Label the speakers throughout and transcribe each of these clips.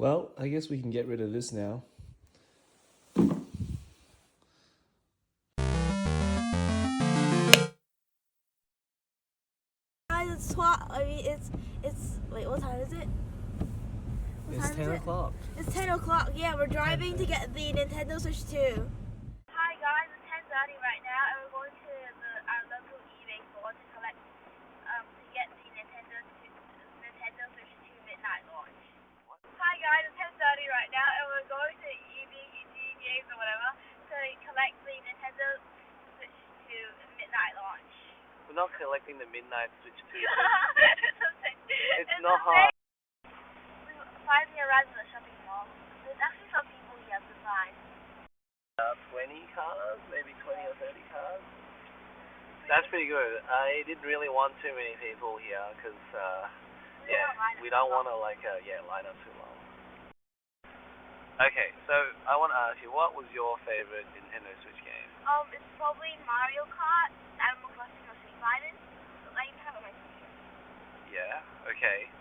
Speaker 1: Well, I guess we can get rid of this now.
Speaker 2: It's wait, what time is it?
Speaker 1: It's 10 o'clock.
Speaker 2: It's 10 o'clock. Yeah, we're driving to get the Nintendo Switch 2. Hi guys, it's 10:30 right now, and we're going to our local eBay store to collect to get the Nintendo Switch 2 midnight launch. Hi guys, it's 10:30 right now, and we're going to eBay Games or whatever to collect the Nintendo Switch 2 midnight launch.
Speaker 1: We're not collecting the midnight Switch 2.
Speaker 2: It's
Speaker 1: not hard.
Speaker 2: We finally arrived at the shopping mall. There's actually some people here to find.
Speaker 1: 20 cars, maybe 20 or 30 cars. That's pretty good. I didn't really want too many people here because, we don't want to line up too long. Okay, so I want to ask you, what was your favorite Nintendo Switch game?
Speaker 2: It's probably Mario Kart, Animal Crossing, or Street Fighter. Like you have it on my computer.
Speaker 1: Yeah, okay.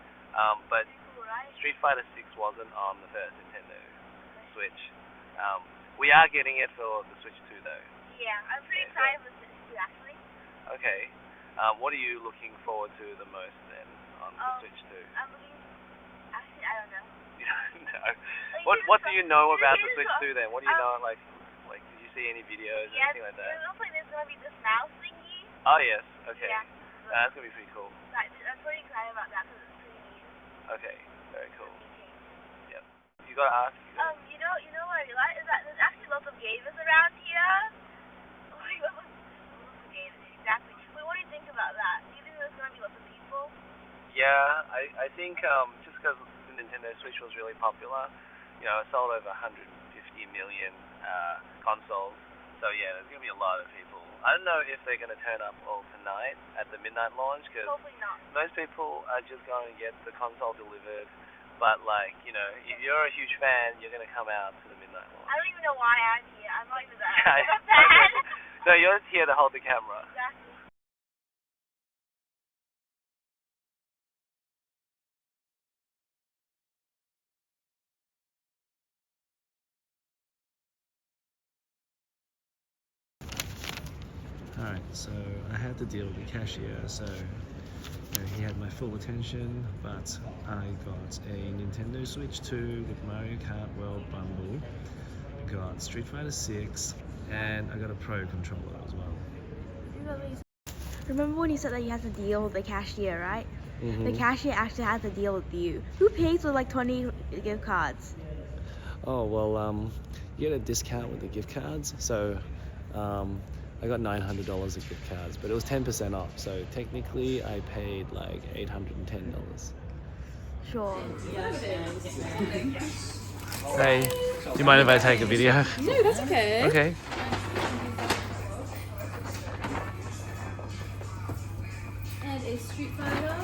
Speaker 1: But
Speaker 2: Pretty cool, right?
Speaker 1: Street Fighter 6 wasn't on the first Nintendo Switch. We are getting it for the Switch 2 though.
Speaker 2: Yeah, I'm pretty excited for Switch 2 actually.
Speaker 1: Okay. What are you looking forward to the most then on the Switch 2?
Speaker 2: I'm looking. Actually, I don't know.
Speaker 1: You don't know. What do you know about the Switch 2 then? What do you know, like did you see any videos or anything like that?
Speaker 2: Yeah, it looks like there's gonna be this mouse thingy.
Speaker 1: Oh yes, okay.
Speaker 2: Yeah.
Speaker 1: That's gonna be pretty cool.
Speaker 2: I'm pretty excited about that because it's pretty neat.
Speaker 1: Okay, very cool. Yep. You gotta ask.
Speaker 2: You know what I realized is that there's actually lots of gamers around here. Oh my god, lots of gamers, exactly. Wait, what do you think about that? Do you think there's gonna be lots of people?
Speaker 1: Yeah, I think just because the Nintendo Switch was really popular, it sold over 150 million consoles. So yeah, there's gonna be a lot of people. I don't know if they're gonna turn up all tonight at the midnight launch because
Speaker 2: Hopefully not.
Speaker 1: most people are just going to get the console delivered. But if you're a huge fan, you're gonna come out to the midnight launch.
Speaker 2: I don't even know why I'm here. I'm not even that fan.
Speaker 1: So you're here to hold the camera.
Speaker 2: Exactly.
Speaker 1: Alright, so I had to deal with the cashier, so he had my full attention, but I got a Nintendo Switch 2 with Mario Kart World Bundle, got Street Fighter 6, and I got a Pro controller as well.
Speaker 2: Remember when you said that you had to deal with the cashier, right?
Speaker 1: Mm-hmm.
Speaker 2: The cashier actually had to deal with you. Who pays for like 20 gift cards?
Speaker 1: Oh, well, you get a discount with the gift cards, so I got $900 of gift cards, but it was 10% off, so technically I paid like $810.
Speaker 2: Sure.
Speaker 1: Hey, do you mind if I take a video?
Speaker 3: No, that's okay.
Speaker 1: Okay.
Speaker 3: And a Street Fighter.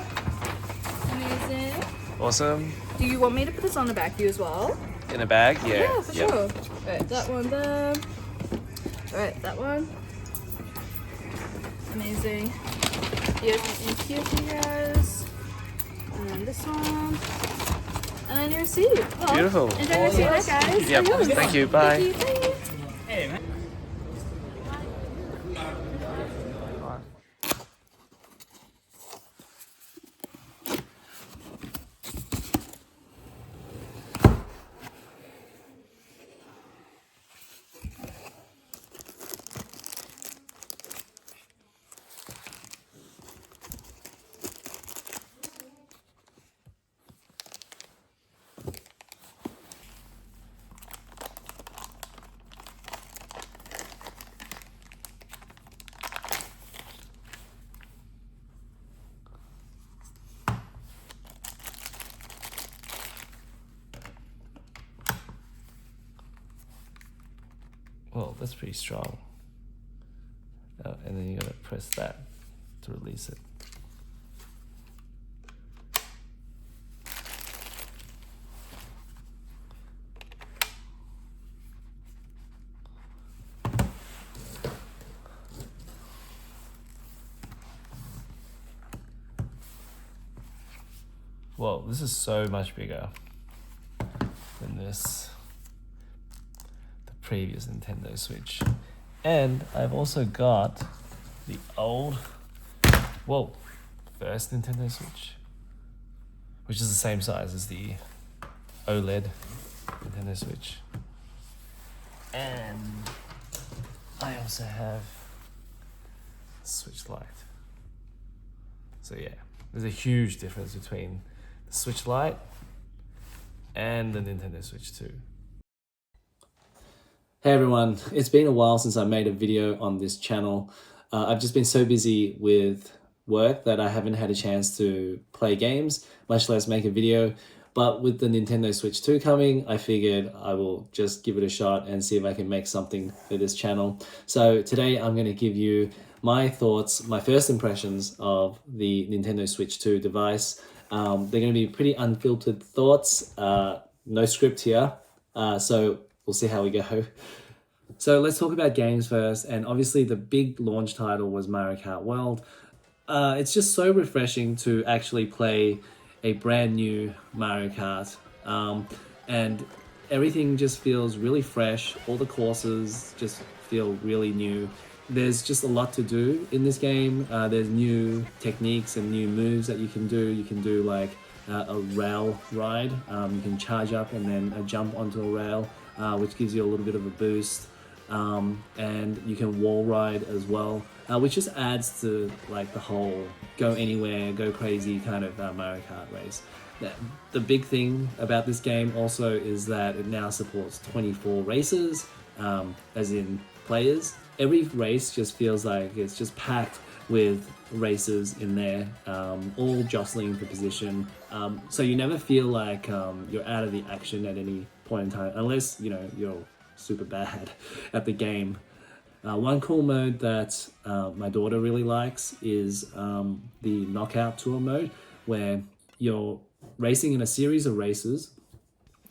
Speaker 3: Amazing.
Speaker 1: Awesome.
Speaker 3: Do you want me to put this on the back of you as well?
Speaker 1: In a bag? Yeah.
Speaker 3: Yeah, for sure. Right, that one there. Right, that one. Amazing. Here's some ink here for you guys. And then this one. And then your receipt. Well,
Speaker 1: Beautiful.
Speaker 3: Enjoy your receipt, guys.
Speaker 1: Yep. Thank you. Bye.
Speaker 3: Thank you. Bye.
Speaker 1: Hey, man. Well, that's pretty strong. And then you gotta press that to release it. Whoa, this is so much bigger. than the previous Nintendo Switch. And I've also got the first Nintendo Switch, which is the same size as the OLED Nintendo Switch. And I also have Switch Lite. So yeah, there's a huge difference between the Switch Lite and the Nintendo Switch 2. Hey everyone, it's been a while since I made a video on this channel. I've just been so busy with work that I haven't had a chance to play games, much less make a video. But with the Nintendo Switch 2 coming, I figured I will just give it a shot and see if I can make something for this channel. So today I'm going to give you my thoughts, my first impressions of the Nintendo Switch 2 device. They're going to be pretty unfiltered thoughts, no script here, so we'll see how we go. So let's talk about games first, and obviously the big launch title was Mario Kart World. It's just so refreshing to actually play a brand new Mario Kart, and everything just feels really fresh. All the courses just feel really new. There's just a lot to do in this game. There's new techniques and new moves that you can do. You can do like a rail ride. You can charge up and then jump onto a rail, which gives you a little bit of a boost. And you can wall ride as well, which just adds to like the whole go anywhere, go crazy kind of Mario Kart race. The big thing about this game also is that it now supports 24 races, as in players. Every race just feels like it's just packed with races in there, all jostling for position. So you never feel like you're out of the action at any point in time, unless you're super bad at the game. One cool mode that my daughter really likes is the Knockout Tour mode, where you're racing in a series of races,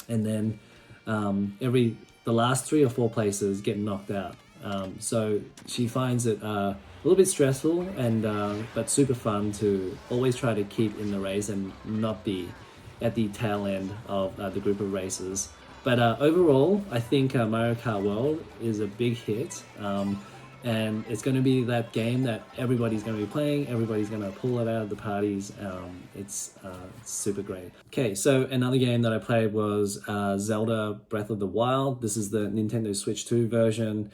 Speaker 1: and then the last 3 or 4 places get knocked out. So she finds it a little bit stressful and but super fun to always try to keep in the race and not be at the tail end of the group of races. But overall, I think Mario Kart World is a big hit, and it's going to be that game that everybody's going to be playing, everybody's going to pull it out of the parties. It's super great. Okay, so another game that I played was Zelda Breath of the Wild. This is the Nintendo Switch 2 version.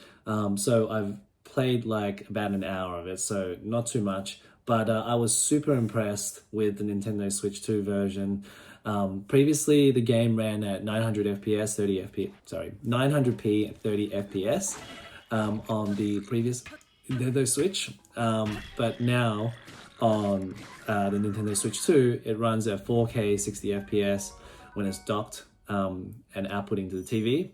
Speaker 1: So I've played like about an hour of it, so not too much. But I was super impressed with the Nintendo Switch 2 version. Previously, the game ran at 900 FPS, 900p, 30 FPS on the previous Nintendo Switch. But now on the Nintendo Switch 2, it runs at 4K, 60 FPS when it's docked and outputting to the TV.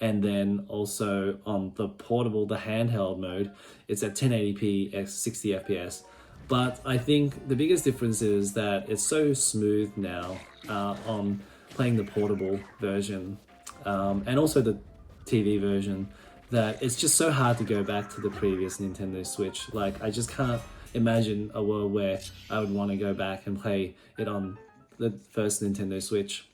Speaker 1: And then also on the portable, the handheld mode, it's at 1080p at 60 FPS. But I think the biggest difference is that it's so smooth now on playing the portable version and also the TV version, that it's just so hard to go back to the previous Nintendo Switch. Like, I just can't imagine a world where I would want to go back and play it on the first Nintendo Switch.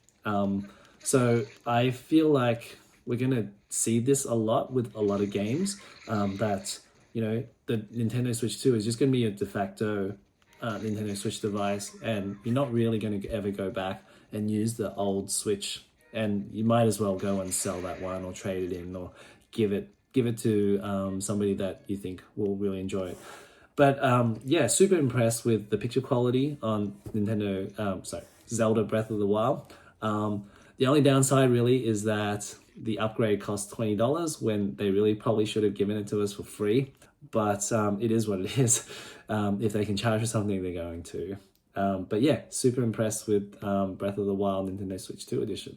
Speaker 1: So I feel like we're going to see this a lot with a lot of games, that the Nintendo Switch 2 is just going to be a de facto Nintendo Switch device, and you're not really going to ever go back and use the old Switch, and you might as well go and sell that one or trade it in or give it to somebody that you think will really enjoy it. But yeah, super impressed with the picture quality on Zelda Breath of the Wild. The only downside really is that the upgrade costs $20 when they really probably should have given it to us for free. But it is what it is. If they can charge for something, they're going to. But yeah, super impressed with Breath of the Wild Nintendo Switch 2 edition.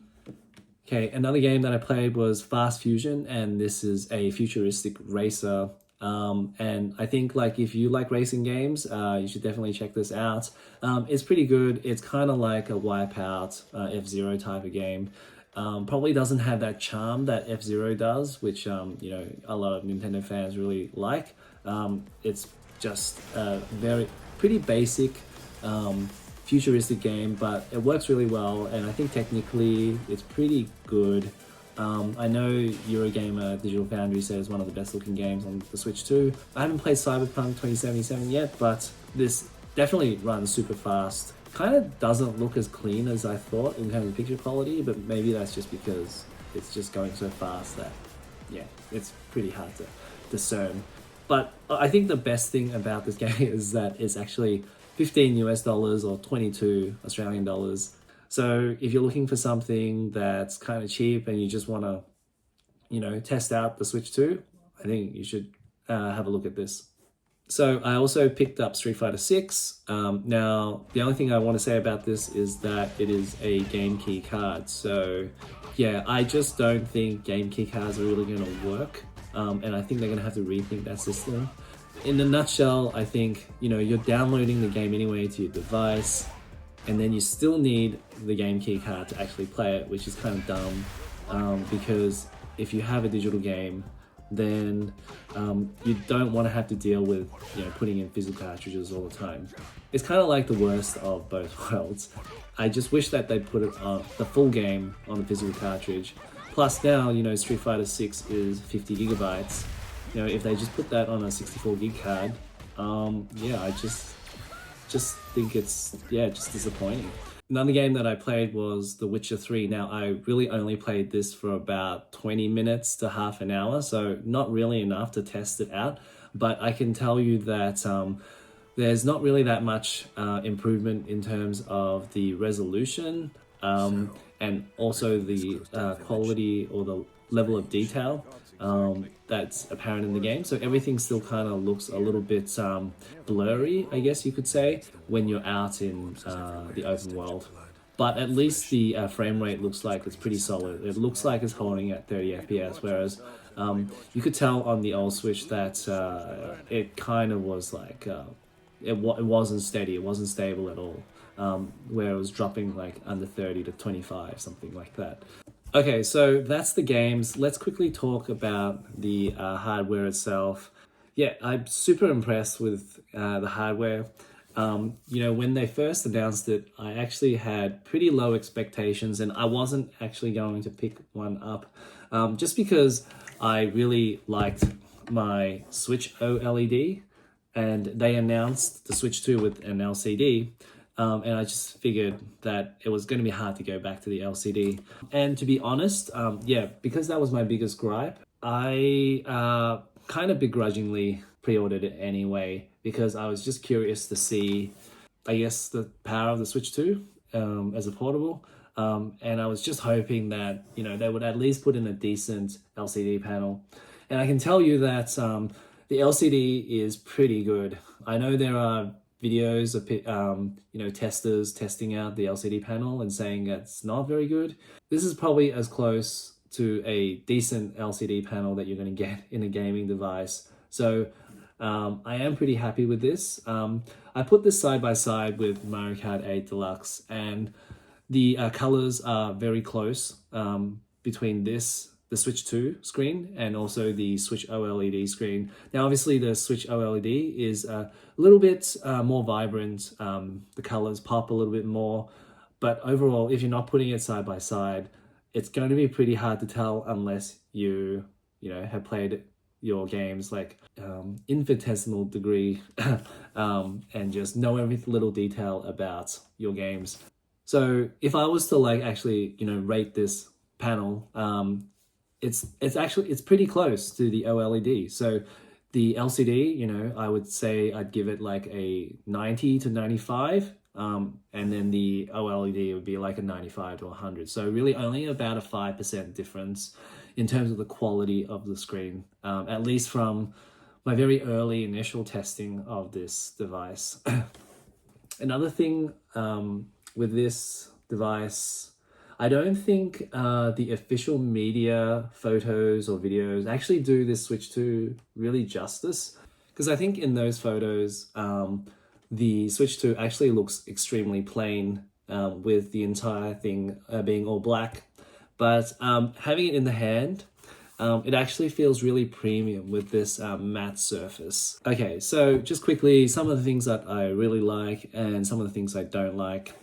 Speaker 1: Okay, another game that I played was Fast Fusion, and this is a futuristic racer. And I think like if you like racing games, you should definitely check this out. It's pretty good. It's kind of like a Wipeout, F-Zero type of game. Probably doesn't have that charm that F-Zero does, which a lot of Nintendo fans really like. It's just pretty basic futuristic game, but it works really well, and I think technically it's pretty good. I know Eurogamer Digital Foundry says it's one of the best looking games on the Switch 2. I haven't played Cyberpunk 2077 yet, but this definitely runs super fast. Kind of doesn't look as clean as I thought in terms of picture quality, but maybe that's just because it's just going so fast that, yeah, it's pretty hard to discern. But I think the best thing about this game is that it's actually $15 US or 22 Australian dollars. So if you're looking for something that's kind of cheap and you just want to, you know, test out the Switch 2, I think you should have a look at this. So I also picked up Street Fighter 6. Now, the only thing I want to say about this is that it is a game key card. So yeah, I just don't think game key cards are really going to work. And I think they're going to have to rethink that system. In a nutshell, I think, you know, you're downloading the game anyway to your device, and then you still need the game key card to actually play it, which is kind of dumb, because if you have a digital game, then you don't want to have to deal with, you know, putting in physical cartridges all the time. It's kind of like the worst of both worlds. I just wish that they put it on the full game on a physical cartridge. Plus now, you know, Street Fighter 6 is 50 gigabytes. You know, if they just put that on a 64 gig card, yeah, I just think it's, yeah, just disappointing. Another game that I played was The Witcher 3. Now, I really only played this for about 20 minutes to half an hour, so not really enough to test it out. But I can tell you that there's not really that much improvement in terms of the resolution and also the quality or the level of detail that's apparent in the game. So everything still kind of looks a little bit blurry, I guess you could say, when you're out in the open world. But at least the frame rate looks like it's pretty solid. It looks like it's holding at 30 FPS, whereas you could tell on the old Switch that it kind of was like, it wasn't steady, it wasn't stable at all, where it was dropping like under 30 to 25, something like that. Okay, so that's the games. Let's quickly talk about the hardware itself. Yeah, I'm super impressed with the hardware. You know, when they first announced it, I actually had pretty low expectations, and I wasn't actually going to pick one up just because I really liked my Switch OLED, and they announced the Switch 2 with an LCD. And I just figured that it was going to be hard to go back to the LCD. And to be honest, yeah, because that was my biggest gripe, I kind of begrudgingly pre-ordered it anyway, because I was just curious to see, I guess, the power of the Switch 2 as a portable. And I was just hoping that, you know, they would at least put in a decent LCD panel. And I can tell you that the LCD is pretty good. I know there are videos of you know, testers testing out the LCD panel and saying it's not very good. This is probably as close to a decent LCD panel that you're going to get in a gaming device. So I am pretty happy with this. I put this side by side with Mario Kart 8 Deluxe, and the colors are very close between the Switch 2 screen and also the Switch OLED screen. Now, obviously, the Switch OLED is a little bit more vibrant. The colors pop a little bit more. But overall, if you're not putting it side by side, it's going to be pretty hard to tell unless you know, have played your games like infinitesimal degree and just know every little detail about your games. So if I was to like actually, you know, rate this panel, it's pretty close to the OLED. So the LCD, you know, I would say I'd give it like a 90 to 95. And then the OLED would be like a 95 to 100. So really only about a 5% difference in terms of the quality of the screen, at least from my very early initial testing of this device. Another thing with this device, I don't think the official media photos or videos actually do this Switch 2 really justice, because I think in those photos, the Switch 2 actually looks extremely plain with the entire thing being all black. But having it in the hand, it actually feels really premium with this matte surface. Okay, so just quickly, some of the things that I really like and some of the things I don't like.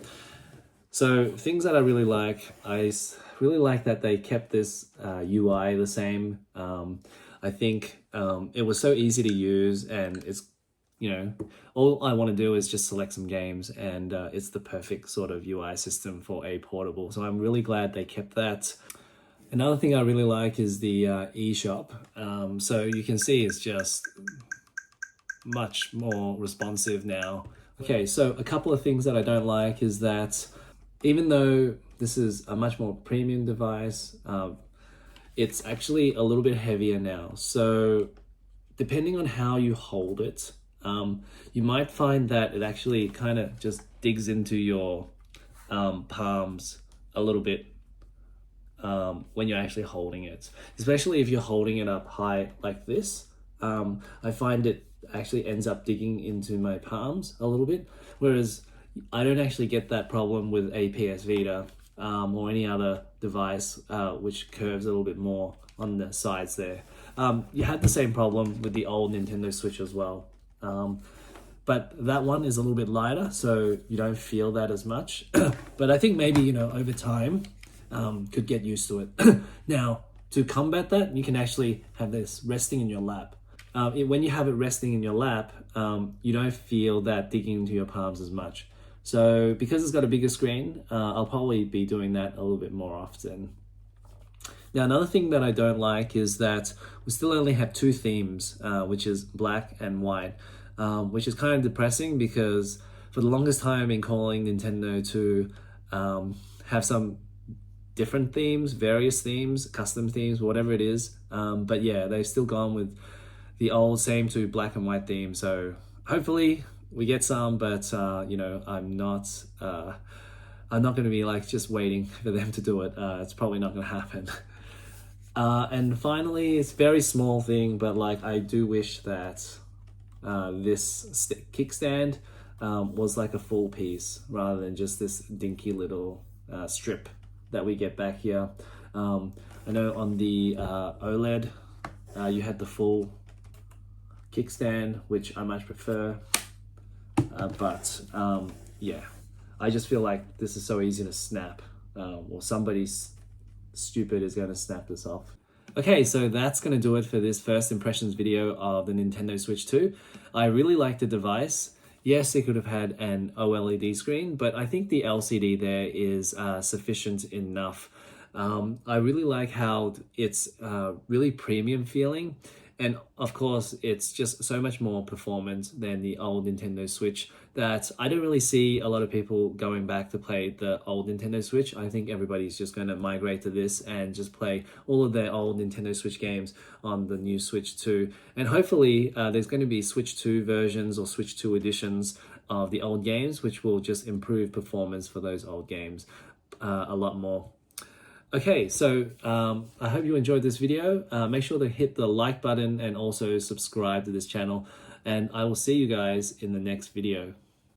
Speaker 1: So things that I really like, really like that they kept this UI the same. I think it was so easy to use, and it's, you know, all I want to do is just select some games, and it's the perfect sort of UI system for a portable. So I'm really glad they kept that. Another thing I really like is the eShop. So you can see it's just much more responsive now. Okay, so a couple of things that I don't like is that even though this is a much more premium device, it's actually a little bit heavier now. So depending on how you hold it, you might find that it actually kind of just digs into your palms a little bit when you're actually holding it, especially if you're holding it up high like this. I find it actually ends up digging into my palms a little bit, whereas I don't actually get that problem with a PS Vita or any other device which curves a little bit more on the sides there. You had the same problem with the old Nintendo Switch as well. But that one is a little bit lighter, so you don't feel that as much. But I think maybe, you know, over time, could get used to it. Now, to combat that, you can actually have this resting in your lap. When you have it resting in your lap, you don't feel that digging into your palms as much. So because it's got a bigger screen, I'll probably be doing that a little bit more often. Now, another thing that I don't like is that we still only have two themes, which is black and white, which is kind of depressing because for the longest time I've been calling Nintendo to have some different themes, various themes, custom themes, whatever it is. But yeah, they've still gone with the old same two black and white theme. So hopefully we get some, but you know, I'm not going to be like just waiting for them to do it. It's probably not going to happen. And finally, it's a very small thing, but like I do wish that this kickstand was like a full piece rather than just this dinky little strip that we get back here. I know on the OLED, you had the full kickstand, which I much prefer. But yeah, I just feel like this is so easy to snap, or somebody's stupid is going to snap this off. Okay, so that's going to do it for this first impressions video of the Nintendo Switch 2. I really like the device. Yes, it could have had an OLED screen, but I think the LCD there is sufficient enough. I really like how it's really premium feeling. And of course, it's just so much more performant than the old Nintendo Switch that I don't really see a lot of people going back to play the old Nintendo Switch. I think everybody's just going to migrate to this and just play all of their old Nintendo Switch games on the new Switch 2. And hopefully there's going to be Switch 2 versions or Switch 2 editions of the old games, which will just improve performance for those old games a lot more. Okay, so I hope you enjoyed this video. Make sure to hit the like button and also subscribe to this channel. And I will see you guys in the next video.